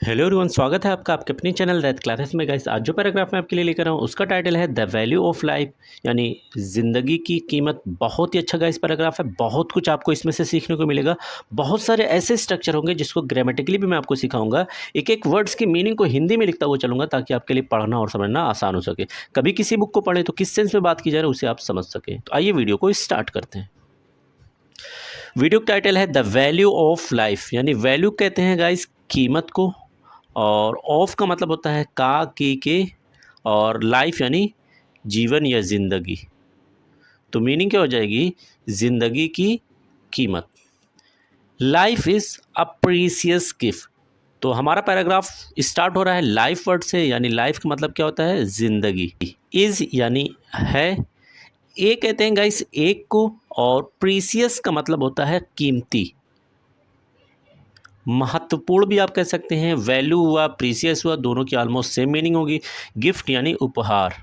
Hello everyone, स्वागत है आपका आपके अपने चैनल दैट क्लासेस में। गाइस, आज जो पैराग्राफ मैं आपके लिए लेकर आऊँ उसका टाइटल है द वैल्यू ऑफ लाइफ, यानी ज़िंदगी की कीमत। बहुत ही अच्छा गाइस पैराग्राफ है, बहुत कुछ आपको इसमें से सीखने को मिलेगा। बहुत सारे ऐसे स्ट्रक्चर होंगे जिसको ग्रामेटिकली भी मैं आपको सिखाऊंगा। एक एक वर्ड्स की मीनिंग को हिंदी में लिखता हुआ चलूँगा ताकि आपके लिए पढ़ना और समझना आसान हो सके। कभी किसी बुक को पढ़ें तो किस सेंस में बात की जा रही है उसे आप समझ सकें। तो आइए वीडियो को स्टार्ट करते हैं। वीडियो का टाइटल है द वैल्यू ऑफ लाइफ, यानी वैल्यू कहते हैं गाइस कीमत को, और ऑफ का मतलब होता है का, के, और लाइफ यानी जीवन या ज़िंदगी। तो मीनिंग क्या हो जाएगी? ज़िंदगी की कीमत। Life is a precious gift. तो हमारा पैराग्राफ स्टार्ट हो रहा है लाइफ वर्ड से, यानी लाइफ का मतलब क्या होता है? ज़िंदगी। इज़ यानी है। ए कहते हैं गाइस एक को, और प्रीसियस का मतलब होता है कीमती, महत्वपूर्ण भी आप कह सकते हैं। वैल्यू हुआ, प्रीसियस हुआ, दोनों की ऑलमोस्ट सेम मीनिंग होगी। गिफ्ट यानी उपहार,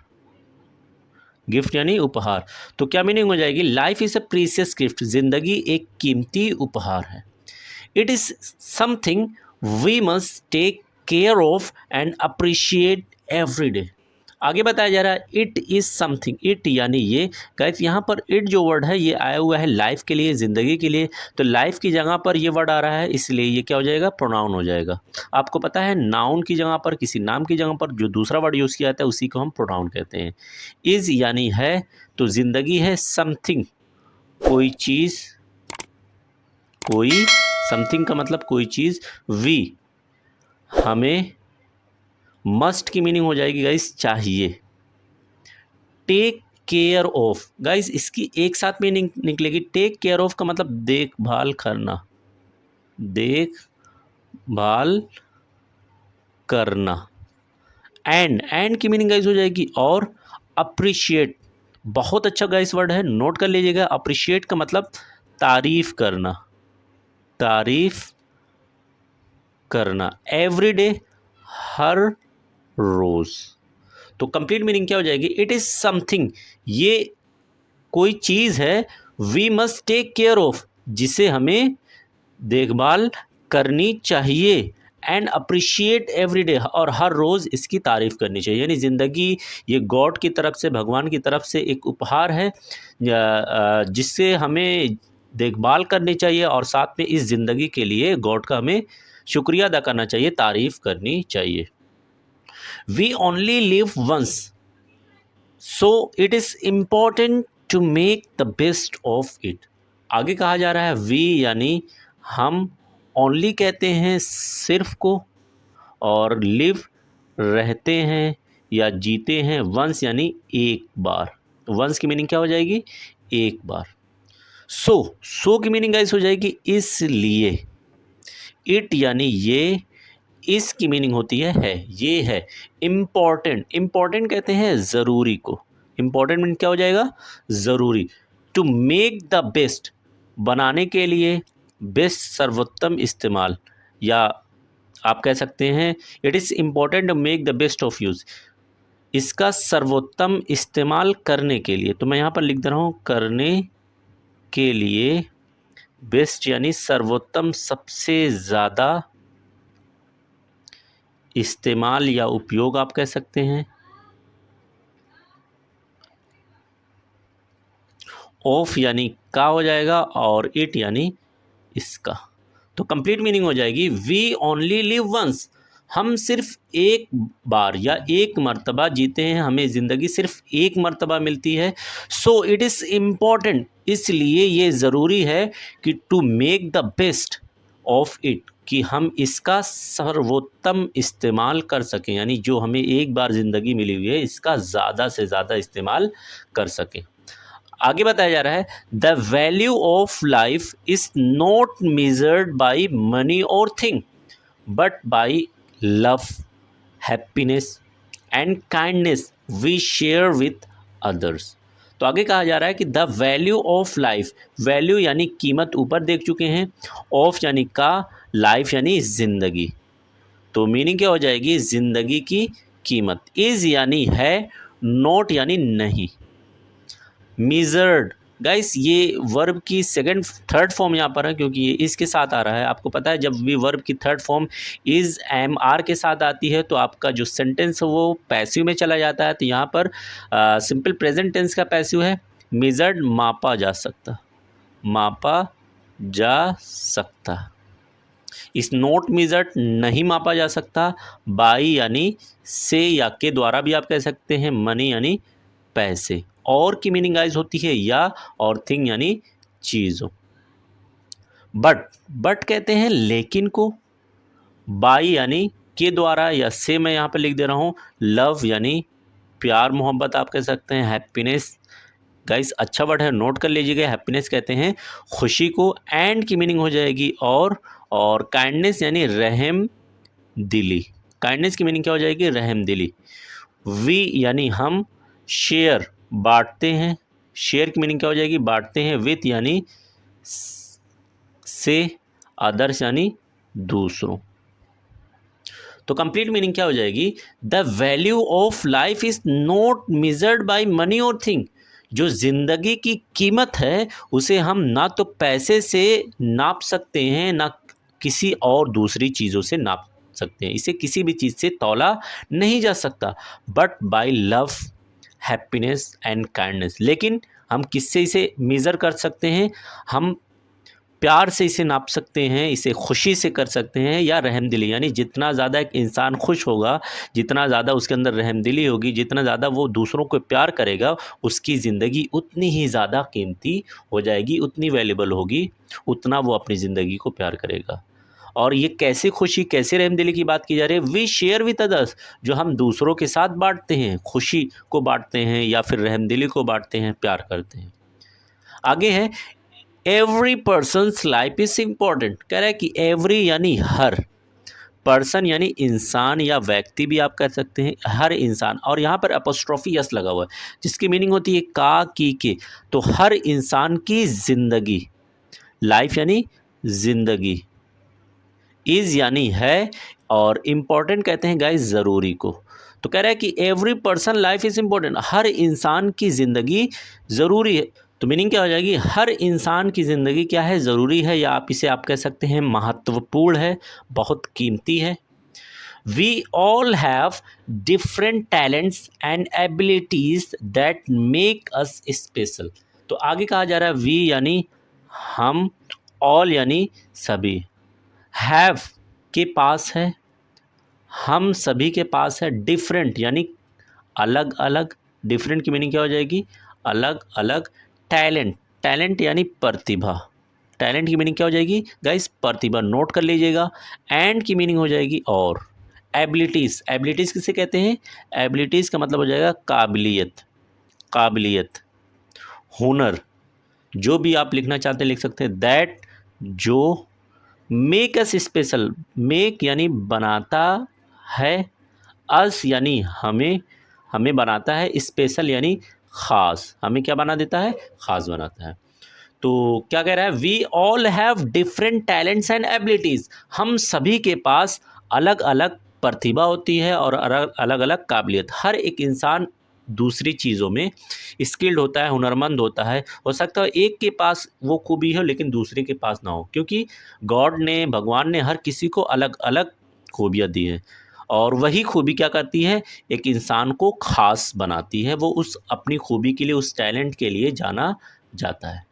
गिफ्ट यानी उपहार। तो क्या मीनिंग हो जाएगी? Life is a precious gift, जिंदगी एक कीमती उपहार है। It is something we must take care of and appreciate every day. आगे बताया जा रहा है इट इज़ समथिंग, इट यानी ये। गाइस यहाँ पर इट जो वर्ड है ये आया हुआ है लाइफ के लिए, ज़िंदगी के लिए। तो लाइफ की जगह पर ये वर्ड आ रहा है, इसलिए ये क्या हो जाएगा? प्रोनाउन हो जाएगा। आपको पता है नाउन की जगह पर, किसी नाम की जगह पर जो दूसरा वर्ड यूज़ किया जाता है उसी को हम प्रोनाउन कहते हैं। इज़ यानी है, तो ज़िंदगी है समथिंग, कोई चीज़, कोई, समथिंग का मतलब कोई चीज़। वी हमें, मस्ट की मीनिंग हो जाएगी गाइस चाहिए। टेक केयर ऑफ, गाइस इसकी एक साथ में निकलेगी। टेक केयर ऑफ का मतलब देखभाल करना, देखभाल करना। एंड की मीनिंग गाइस हो जाएगी और। अप्रिशिएट, बहुत अच्छा गाइस वर्ड है, नोट कर लीजिएगा। अप्रिशिएट का मतलब तारीफ करना, तारीफ करना। एवरीडे, हर रोज। तो कंप्लीट मीनिंग क्या हो जाएगी? इट इज समथिंग, ये कोई चीज़ है। We must take care of, जिसे हमें देखभाल करनी चाहिए। एंड अप्रिशिएट एवरी डे, और हर रोज़ इसकी तारीफ़ करनी चाहिए। यानी ज़िंदगी ये गॉड की तरफ से, भगवान की तरफ से एक उपहार है जिससे हमें देखभाल करनी चाहिए, और साथ में इस ज़िंदगी के लिए गॉड का हमें शुक्रिया अदा करना चाहिए, तारीफ़ करनी चाहिए। We only live once, so it is important to make the best of it. आगे कहा जा रहा है वी यानी हम, ओनली कहते हैं सिर्फ को, और लिव रहते हैं या जीते हैं, वंस यानी एक बार। वंस की मीनिंग क्या हो जाएगी? एक बार। सो की मीनिंग गाइस हो जाएगी इसलिए। इट यानी ये, इस की मीनिंग होती है, ये है। इम्पॉर्टेंट, इम्पॉर्टेंट कहते हैं ज़रूरी को। इम्पॉर्टेंट मीन क्या हो जाएगा? ज़रूरी। टू मेक द बेस्ट, बनाने के लिए, बेस्ट सर्वोत्तम इस्तेमाल, या आप कह सकते हैं it is important to make the best of use, इसका सर्वोत्तम इस्तेमाल करने के लिए। तो मैं यहाँ पर लिख दे रहा हूँ करने के लिए। बेस्ट यानी सर्वोत्तम, सबसे ज़्यादा इस्तेमाल या उपयोग आप कह सकते हैं। ऑफ यानी का हो जाएगा, और इट यानी इसका। तो कंप्लीट मीनिंग हो जाएगी वी ओनली लिव वंस, हम सिर्फ एक बार या एक मर्तबा जीते हैं, हमें ज़िंदगी सिर्फ एक मर्तबा मिलती है। सो इट इज़ इम्पॉर्टेंट, इसलिए ये ज़रूरी है कि to make the best of it, कि हम इसका सर्वोत्तम इस्तेमाल कर सकें, यानी जो हमें एक बार ज़िंदगी मिली हुई है इसका ज़्यादा से ज़्यादा इस्तेमाल कर सकें। आगे बताया जा रहा है the value of life is not measured by money और thing, but by love, happiness and kindness we share with others. तो आगे कहा जा रहा है कि the value of life, value यानी कीमत ऊपर देख चुके हैं, ऑफ यानी का, लाइफ यानी ज़िंदगी। तो मीनिंग क्या हो जाएगी? ज़िंदगी की कीमत। इज़ यानी है, नॉट यानी नहीं, मीज़र्ड गाइस ये वर्ब की थर्ड फॉर्म यहाँ पर है, क्योंकि ये इसके साथ आ रहा है। आपको पता है जब भी वर्ब की third form is am are के साथ आती है तो आपका जो सेंटेंस है वो पैसिव में चला जाता है। तो यहाँ पर सिंपल प्रेजेंट टेंस का पैसिव है मेजर्ड, मापा जा सकता, मापा जा सकता। इस नोट मेजर्ड नहीं मापा जा सकता। बाई यानी से या के द्वारा भी आप कह सकते हैं। मनी यानी पैसे। और की मीनिंग गाइस होती है या, और थिंग यानी चीज़ों। बट कहते हैं लेकिन को। बाई यानी के द्वारा या से मैं यहाँ पर लिख दे रहा हूँ। लव यानी प्यार मोहब्बत आप कह सकते हैं। हैप्पीनेस गाइस अच्छा वर्ड है, नोट कर लीजिएगा। हैप्पीनेस कहते हैं खुशी को। एंड की मीनिंग हो जाएगी और काइंडनेस यानी रहम दिली। काइंडनेस की मीनिंग क्या हो जाएगी? रहम दिली। वी यानी हम। शेयर बांटते हैं। शेयर की मीनिंग क्या हो जाएगी? बांटते हैं। विथ यानी से। अदर्स यानी दूसरों। तो कंप्लीट मीनिंग क्या हो जाएगी? The value of life is not measured by money और थिंग। जो जिंदगी की कीमत है उसे हम ना तो पैसे से नाप सकते हैं ना किसी और दूसरी चीज़ों से नाप सकते हैं। इसे किसी भी चीज़ से तौला नहीं जा सकता। But by love, happiness and kindness. लेकिन हम किससे इसे मेज़र कर सकते हैं? हम प्यार से इसे नाप सकते हैं, इसे खुशी से कर सकते हैं, या रहमदिली। यानी जितना ज़्यादा एक इंसान खुश होगा, जितना ज़्यादा उसके अंदर रहमदिली होगी, जितना ज़्यादा वो दूसरों को प्यार करेगा, उसकी ज़िंदगी उतनी ही ज़्यादा कीमती हो जाएगी, उतनी वैल्यूबल होगी, उतना वो अपनी ज़िंदगी को प्यार करेगा। और ये कैसे खुशी, कैसे रहमदिली की बात की जा रही है? We share with others. जो हम दूसरों के साथ बांटते हैं, खुशी को बांटते हैं या फिर रहमदिली को बांटते हैं, प्यार करते हैं। आगे है every persons life is important. कह रहा है कि एवरी यानी हर, पर्सन यानी इंसान या व्यक्ति भी आप कह सकते हैं, हर इंसान। और यहाँ पर अपोस्ट्रोफी यस लगा हुआ है जिसकी मीनिंग होती है का, की, के। तो हर इंसान की जिंदगी, लाइफ यानी जिंदगी, इज यानी है, और इम्पॉर्टेंट कहते हैं गाइस ज़रूरी को। तो कह रहा है कि every person life is important. हर इंसान की ज़िंदगी ज़रूरी है। तो मीनिंग क्या हो जाएगी? हर इंसान की ज़िंदगी क्या है? ज़रूरी है, या आप कह सकते हैं महत्वपूर्ण है, बहुत कीमती है। We all have different talents and abilities that make us special. तो आगे कहा जा रहा है वी यानी हम, ऑल यानी सभी, हैव के पास है, हम सभी के पास है, डिफरेंट यानी अलग अलग। डिफरेंट की मीनिंग क्या हो जाएगी? अलग अलग। टैलेंट, टैलेंट यानी प्रतिभा। टैलेंट की मीनिंग क्या हो जाएगी गाइस? प्रतिभा। नोट कर लीजिएगा। एंड की मीनिंग हो जाएगी और। एबिलिटीज़, एबिलिटीज़ किसे कहते हैं? एबिलिटीज़ का मतलब हो जाएगा काबिलियत, काबिलियत, हुनर। जो भी आप लिखना चाहते हैं लिख सकते हैं। दैट जो, मेक अस स्पेशल, मेक यानी बनाता है, अस यानी हमें, हमें बनाता है, स्पेशल यानी ख़ास, हमें क्या बना देता है? ख़ास बनाता है। तो क्या कह रहा है? We all have different talents and abilities. हम सभी के पास अलग अलग प्रतिभा होती है और अलग अलग काबिलियत। हर एक इंसान दूसरी चीज़ों में स्किल्ड होता है, हुनरमंद होता है। हो सकता है एक के पास वो खूबी हो लेकिन दूसरे के पास ना हो, क्योंकि गॉड ने, भगवान ने हर किसी को अलग अलग खूबियाँ दी हैं। और वही खूबी क्या करती है? एक इंसान को ख़ास बनाती है। वो उस अपनी खूबी के लिए, उस टैलेंट के लिए जाना जाता है।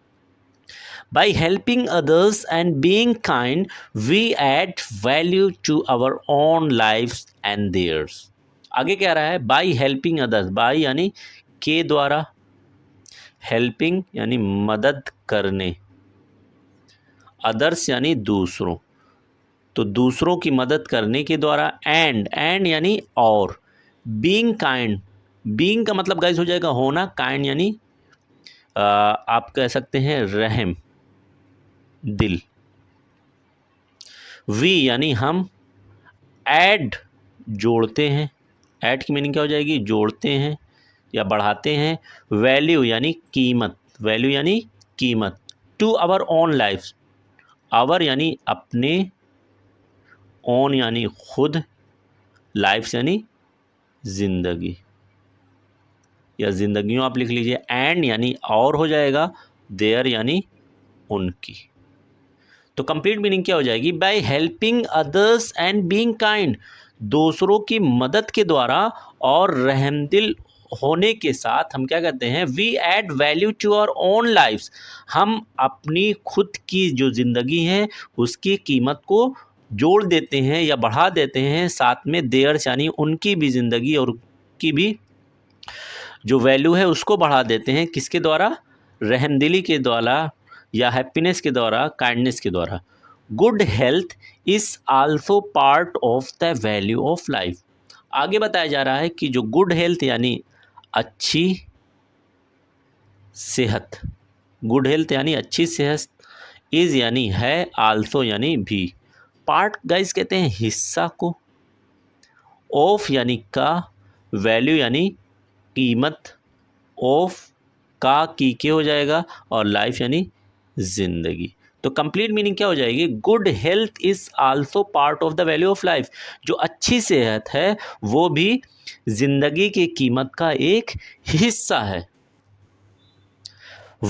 By helping others and being kind, we add value to our own lives and theirs. आगे क्या रहा है? By helping others, by यानी के द्वारा, helping यानी मदद करने, others यानी दूसरों, तो दूसरों की मदद करने के द्वारा, एंड यानी और, being kind, being का मतलब गाइस हो जाएगा होना, kind यानी आप कह सकते हैं रहम दिल। वी यानी हम, ऐड जोड़ते हैं, ऐड की मीनिंग क्या हो जाएगी? जोड़ते हैं या बढ़ाते हैं। वैल्यू यानी कीमत, वैल्यू यानी कीमत। To our own life, our यानी अपने, ओन यानी खुद, लाइफ यानी जिंदगी या जिंदगियों आप लिख लीजिए। एंड यानी और हो जाएगा, देयर यानी उनकी। तो कंप्लीट मीनिंग क्या हो जाएगी? By helping others and being kind, दूसरों की मदद के द्वारा और रहमदिल होने के साथ हम क्या करते हैं? We add value to our own lives, हम अपनी खुद की जो ज़िंदगी है उसकी कीमत को जोड़ देते हैं या बढ़ा देते हैं, साथ में देयर्स यानी उनकी भी ज़िंदगी और की भी जो वैल्यू है उसको बढ़ा देते हैं। किसके द्वारा? रहमदिली के द्वारा या हैप्पीनेस के द्वारा, काइंडनेस के द्वारा। Good health is also part of the value of life. आगे बताया जा रहा है कि जो गुड हेल्थ यानी अच्छी सेहत, गुड हेल्थ यानी अच्छी सेहत, इज़ यानी है, आल्सो यानी भी, पार्ट गाइस कहते हैं हिस्सा को, ऑफ यानी का, वैल्यू यानी कीमत, ऑफ का की के हो जाएगा, और लाइफ यानी जिंदगी। तो कंप्लीट मीनिंग क्या हो जाएगी? Good health is also part of the value of life, जो अच्छी सेहत है वो भी जिंदगी की कीमत का एक हिस्सा है।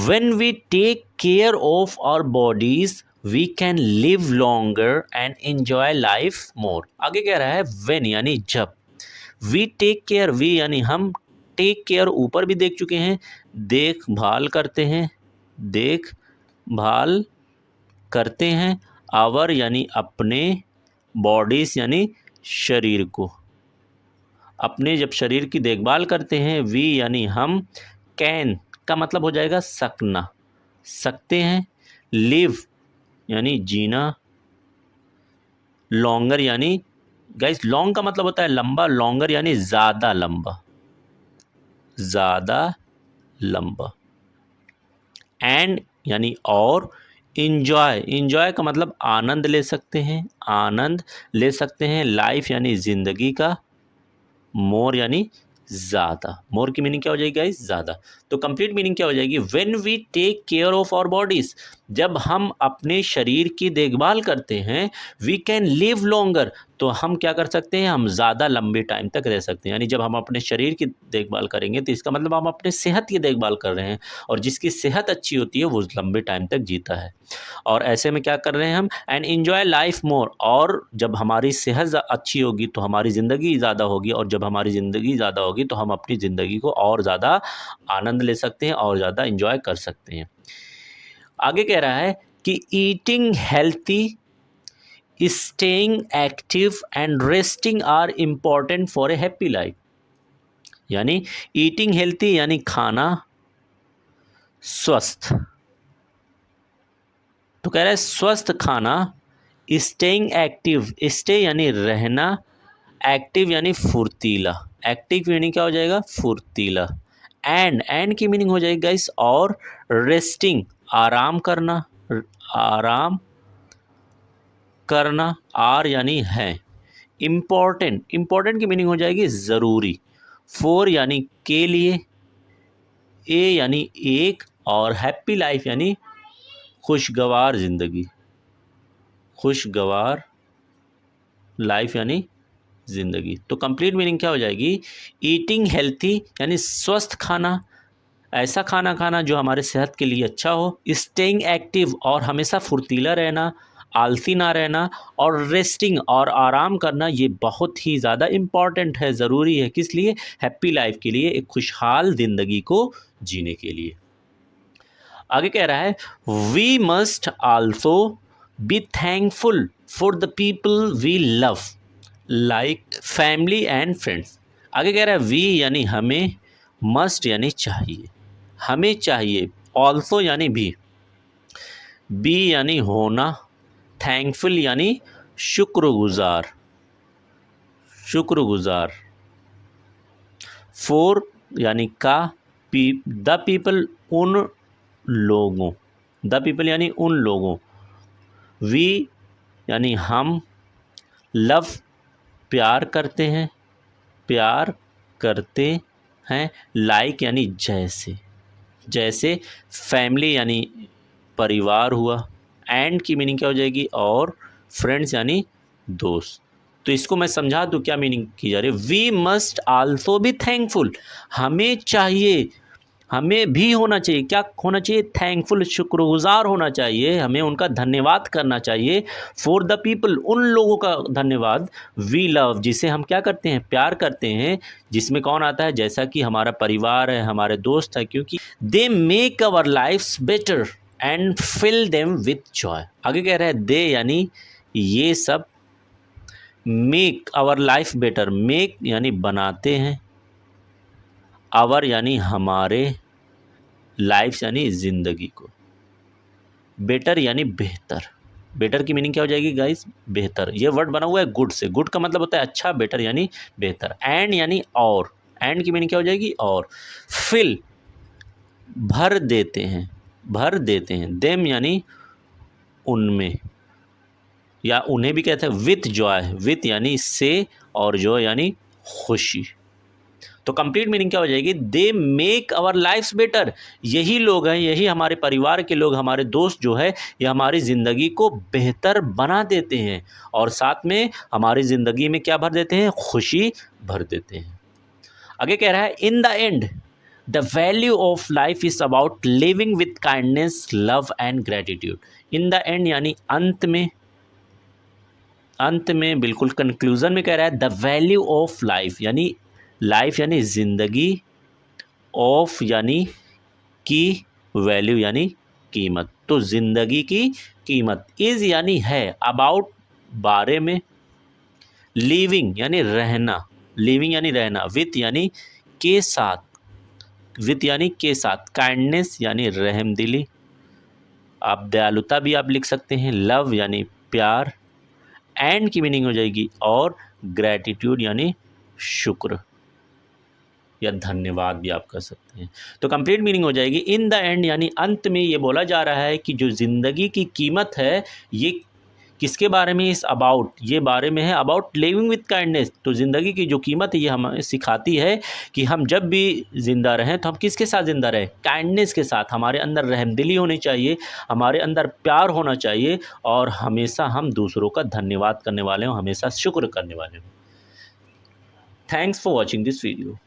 When we take care of our bodies, we can live longer and enjoy life more. आगे कह रहा है when यानी जब, we take care, we यानी हम, टेक केयर ऊपर भी देख चुके हैं, देखभाल करते हैं, देखभाल करते हैं, आवर यानी अपने, बॉडीज यानी शरीर को, अपने जब शरीर की देखभाल करते हैं, वी यानी हम, कैन का मतलब हो जाएगा सकना, सकते हैं, लिव यानी जीना, लॉन्गर यानी गाइस लॉन्ग का मतलब होता है लंबा, लॉन्गर यानी ज़्यादा लंबा, ज़्यादा लंबा, एंड यानी और, इंजॉय, इंजॉय का मतलब आनंद ले सकते हैं, आनंद ले सकते हैं, लाइफ यानी ज़िंदगी का, मोर यानी ज़्यादा, मोर की मीनिंग क्या हो जाएगी गाइस? ज़्यादा। तो कंप्लीट मीनिंग क्या हो जाएगी? When we take care of our bodies, जब हम अपने शरीर की देखभाल करते हैं, वी कैन लिव लॉन्गर, तो हम क्या कर सकते हैं? हम ज़्यादा लंबे टाइम तक रह सकते हैं। यानी जब हम अपने शरीर की देखभाल करेंगे तो इसका मतलब हम अपने सेहत की देखभाल कर रहे हैं, और जिसकी सेहत अच्छी होती है वो लंबे टाइम तक जीता है। और ऐसे में क्या कर रहे हैं हम? एंड इन्जॉय लाइफ मोर, और जब हमारी सेहत अच्छी होगी तो हमारी ज़िंदगी ज़्यादा होगी, और जब हमारी ज़िंदगी ज़्यादा होगी तो हम अपनी ज़िंदगी को और ज़्यादा आनंद ले सकते हैं और ज़्यादा इन्जॉय कर सकते हैं। आगे कह रहा है कि eating healthy, staying active and resting are important for a happy life. यानी ईटिंग हेल्थी यानी खाना स्वस्थ, तो कह रहा है स्वस्थ खाना, स्टेइंग एक्टिव, स्टे यानी रहना, एक्टिव यानी फुर्तीला, एक्टिव मीनिंग क्या हो जाएगा? फुर्तीला, एंड की मीनिंग हो जाएगी गाइस और, रेस्टिंग आराम करना, आराम करना, आर यानी है, इम्पॉर्टेंट, इम्पॉर्टेंट की मीनिंग हो जाएगी ज़रूरी, फॉर यानी के लिए, ए यानी एक, और हैप्पी लाइफ यानी खुशगवार ज़िंदगी, खुशगवार लाइफ यानी ज़िंदगी। तो कंप्लीट मीनिंग क्या हो जाएगी? ईटिंग हेल्थी यानी स्वस्थ खाना, ऐसा खाना खाना जो हमारे सेहत के लिए अच्छा हो, स्टेइंग एक्टिव और हमेशा फुर्तीला रहना, आलसी ना रहना, और रेस्टिंग और आराम करना, ये बहुत ही ज़्यादा इम्पॉर्टेंट है, ज़रूरी है। किस लिए? हैप्पी लाइफ के लिए, एक खुशहाल ज़िंदगी को जीने के लिए। आगे कह रहा है we must also be thankful for the people we love like family and friends. आगे कह रहा है वी यानी हमें, मस्ट यानी चाहिए, हमें चाहिए, ऑल्सो यानी भी, बी यानी होना, थैंकफुल यानी शुक्रगुजार, शुक्रगुजार, फॉर यानी का, द पीपल उन लोगों, द पीपल यानी उन लोगों, वी यानी हम, लव प्यार करते हैं, प्यार करते हैं, लाइक यानी जैसे, जैसे, फैमिली यानी परिवार हुआ, एंड की मीनिंग क्या हो जाएगी? और, फ्रेंड्स यानी दोस्त। तो इसको मैं समझा दूँ क्या मीनिंग की जा रही है? We must also be thankful, हमें चाहिए हमें भी होना चाहिए, क्या होना चाहिए, थैंकफुल, शुक्रगुजार होना चाहिए, हमें उनका धन्यवाद करना चाहिए। फॉर द पीपल, उन लोगों का धन्यवाद, वी लव, जिसे हम क्या करते हैं, प्यार करते हैं, जिसमें कौन आता है, जैसा कि हमारा परिवार है, हमारे दोस्त है, क्योंकि they make our lives better and fill them with joy. आगे कह रहा है दे यानी ये सब, make our life better, make यानी बनाते हैं, आवर यानी हमारे, लाइफ यानी ज़िंदगी को, बेटर यानी बेहतर। बेटर की मीनिंग क्या हो जाएगी गाइस, बेहतर। ये वर्ड बना हुआ है गुड से, गुड का मतलब होता है अच्छा, बेटर यानी बेहतर। एंड यानी और, एंड की मीनिंग क्या हो जाएगी, और। फिल भर देते हैं, भर देते हैं। देम यानी उनमें, या उन्हें भी कहते हैं। विथ जॉय, विथ यानी से, और जॉय यानी खुशी। तो कंप्लीट मीनिंग क्या हो जाएगी, they make our lives better. यही लोग हैं, यही हमारे परिवार के लोग, हमारे दोस्त जो है, ये हमारी ज़िंदगी को बेहतर बना देते हैं, और साथ में हमारी ज़िंदगी में क्या भर देते हैं, खुशी भर देते हैं। आगे कह रहा है in the end the value of life is about living with kindness, love and gratitude. In the end यानी अंत में, अंत में बिल्कुल कंक्लूजन में कह रहा है द वैल्यू ऑफ लाइफ, यानी लाइफ यानी ज़िंदगी, ऑफ यानी की, वैल्यू यानी कीमत, तो ज़िंदगी की कीमत। इज़ यानी है, अबाउट बारे में, लिविंग यानी रहना, लिविंग यानी रहना, विथ यानी के साथ, विथ यानी के साथ, काइंडनेस यानी रहमदिली, आप दयालुता भी आप लिख सकते हैं, लव यानी प्यार, एंड की मीनिंग हो जाएगी और, ग्रैटिट्यूड यानी शुक्र या धन्यवाद भी आप कर सकते हैं। तो कंप्लीट मीनिंग हो जाएगी इन द एंड यानी अंत में ये बोला जा रहा है कि जो ज़िंदगी की कीमत है ये किसके बारे में, इस अबाउट, ये बारे में है अबाउट लिविंग विथ काइंडनेस। तो ज़िंदगी की जो कीमत है ये हमें सिखाती है कि हम जब भी ज़िंदा रहें तो हम किसके साथ ज़िंदा रहें, काइंडनेस के साथ। हमारे अंदर रहमदिली होनी चाहिए, हमारे अंदर प्यार होना चाहिए, और हमेशा हम दूसरों का धन्यवाद करने वाले हों, हमेशा शुक्र करने वाले हों। Thanks for watching this video.